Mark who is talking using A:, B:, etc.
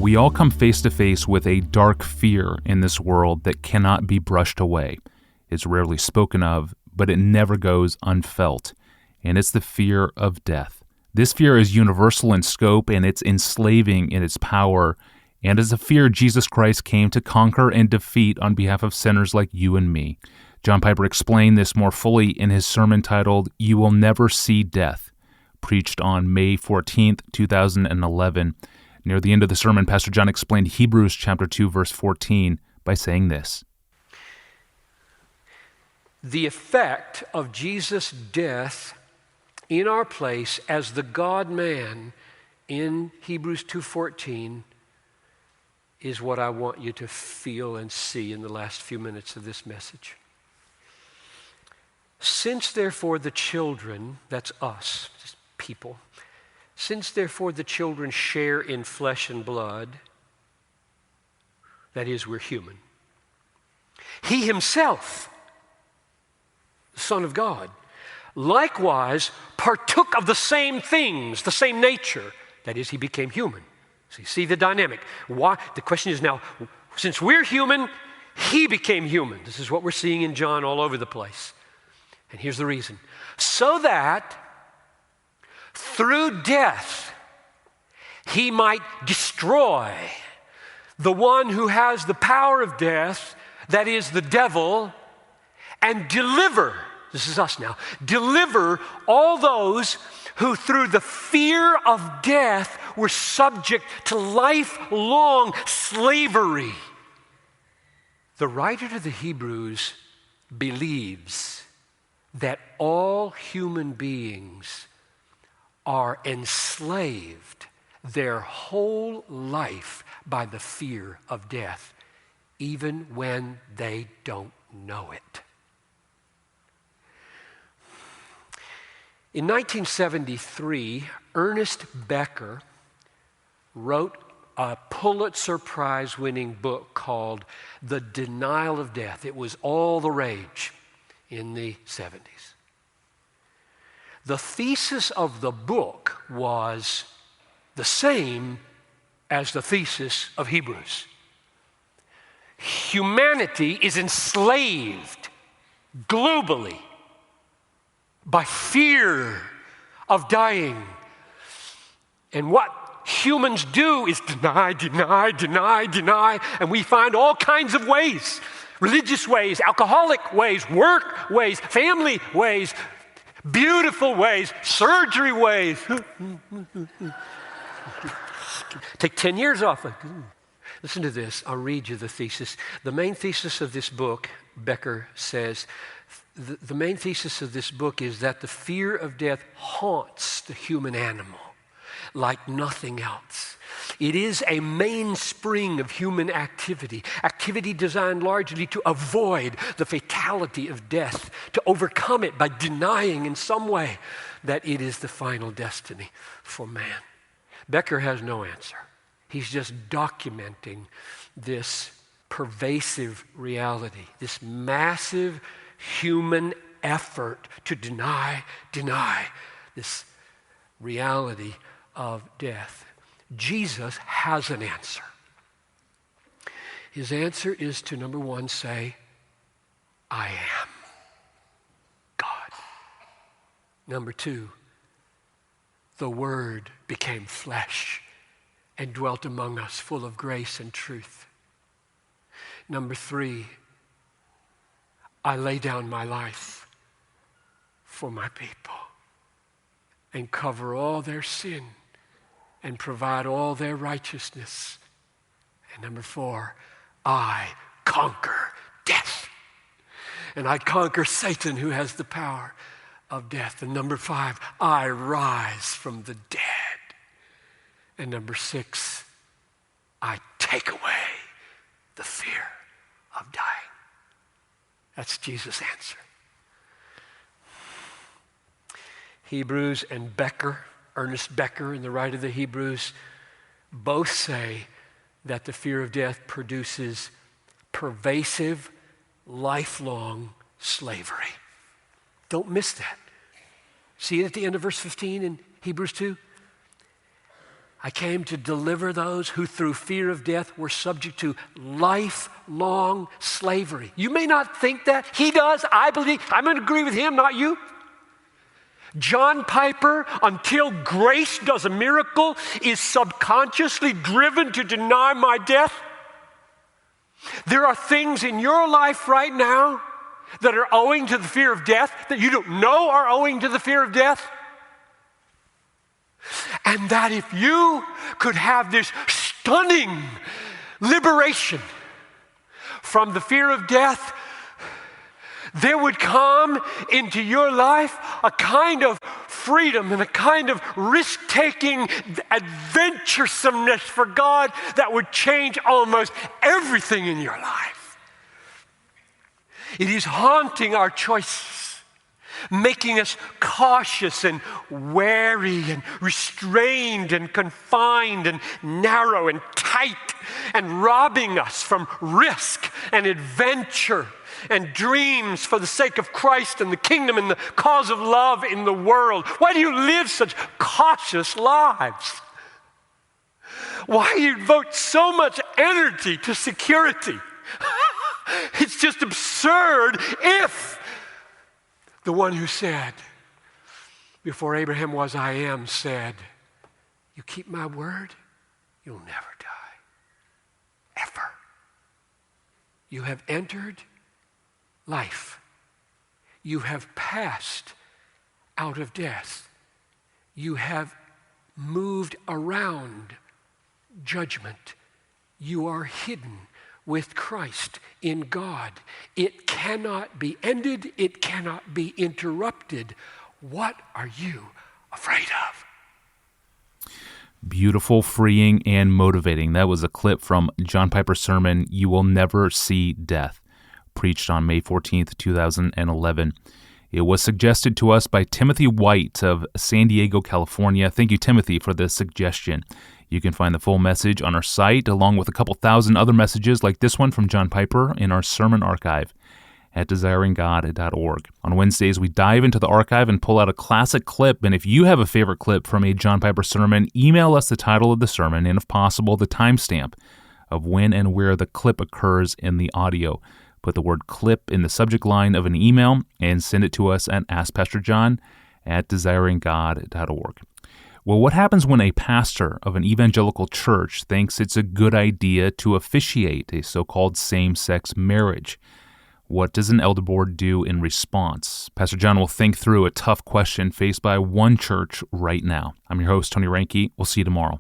A: We all come face to face with a dark fear in this world that cannot be brushed away. It's rarely spoken of, but it never goes unfelt, and it's the fear of death. This fear is universal in scope, and it's enslaving in its power, and is a fear Jesus Christ came to conquer and defeat on behalf of sinners like you and me. John Piper explained this more fully in his sermon titled, "You Will Never See Death," preached on May 14th, 2011. Near the end of the sermon, Pastor John explained Hebrews chapter 2, verse 14 by saying this.
B: The effect of Jesus' death in our place as the God-man in Hebrews 2:14 is what I want you to feel and see in the last few minutes of this message. Since therefore the children, that's us, just people, since therefore the children share in flesh and blood, that is, we're human, he himself, the Son of God, likewise partook of the same things, the same nature, that is, he became human. So you see the dynamic. Why? The question is now, since we're human, he became human. This is what we're seeing in John all over the place. And here's the reason. So that through death, he might destroy the one who has the power of death, that is the devil, and deliver, this is us now, deliver all those who through the fear of death were subject to lifelong slavery. The writer to the Hebrews believes that all human beings are enslaved their whole life by the fear of death, even when they don't know it. In 1973, Ernest Becker wrote a Pulitzer Prize-winning book called The Denial of Death. It was all the rage in the 70s. The thesis of the book was the same as the thesis of Hebrews. Humanity is enslaved globally by fear of dying. And what humans do is deny, and we find all kinds of ways. Religious ways, alcoholic ways, work ways, family ways, beautiful ways, surgery ways. Take 10 years off it. Listen to this. I'll read you the thesis. The main thesis of this book, Becker says, the main thesis of this book is that the fear of death haunts the human animal like nothing else. It is a mainspring of human activity designed largely to avoid the fatality of death, to overcome it by denying in some way that it is the final destiny for man. Becker has no answer. He's just documenting this pervasive reality, this massive human effort to deny this reality of death. Jesus has an answer. His answer is to, number one, say, I am God. Number two, the Word became flesh and dwelt among us, full of grace and truth. Number three, I lay down my life for my people and cover all their sin and provide all their righteousness. And number four, I conquer death. And I conquer Satan, who has the power of death. And number five, I rise from the dead. And number six, I take away the fear of dying. That's Jesus' answer. Hebrews and Becker, Ernest Becker and the writer of the Hebrews, both say that the fear of death produces pervasive, lifelong slavery. Don't miss that. See it at the end of verse 15 in Hebrews 2? I came to deliver those who through fear of death were subject to lifelong slavery. You may not think that. He does. I believe. I'm going to agree with him, not you. John Piper, until grace does a miracle, is subconsciously driven to deny my death. There are things in your life right now that are owing to the fear of death that you don't know are owing to the fear of death. And that if you could have this stunning liberation from the fear of death, there would come into your life a kind of freedom and a kind of risk-taking adventuresomeness for God that would change almost everything in your life. It is haunting our choices, making us cautious and wary and restrained and confined and narrow and tight, and robbing us from risk and adventure and dreams for the sake of Christ and the kingdom and the cause of love in the world. Why do you live such cautious lives? Why do you devote so much energy to security? It's just absurd if the one who said, before Abraham was, I am, said, you keep my word, you'll never die. Ever. You have entered life. You have passed out of death. You have moved around judgment. You are hidden with Christ in God. It cannot be ended. It cannot be interrupted. What are you afraid of?
A: Beautiful, freeing, and motivating. That was a clip from John Piper's sermon, You Will Never See Death, preached on May 14th, 2011. It was suggested to us by Timothy White of San Diego, California. Thank you, Timothy, for the suggestion. You can find the full message on our site, along with a couple thousand other messages like this one from John Piper in our sermon archive at desiringgod.org. On Wednesdays, we dive into the archive and pull out a classic clip, and if you have a favorite clip from a John Piper sermon, email us the title of the sermon and, if possible, the timestamp of when and where the clip occurs in the audio. Put the word clip in the subject line of an email and send it to us at askpastorjohn@desiringgod.org. Well, what happens when a pastor of an evangelical church thinks it's a good idea to officiate a so-called same-sex marriage? What does an elder board do in response? Pastor John will think through a tough question faced by one church right now. I'm your host, Tony Reinke. We'll see you tomorrow.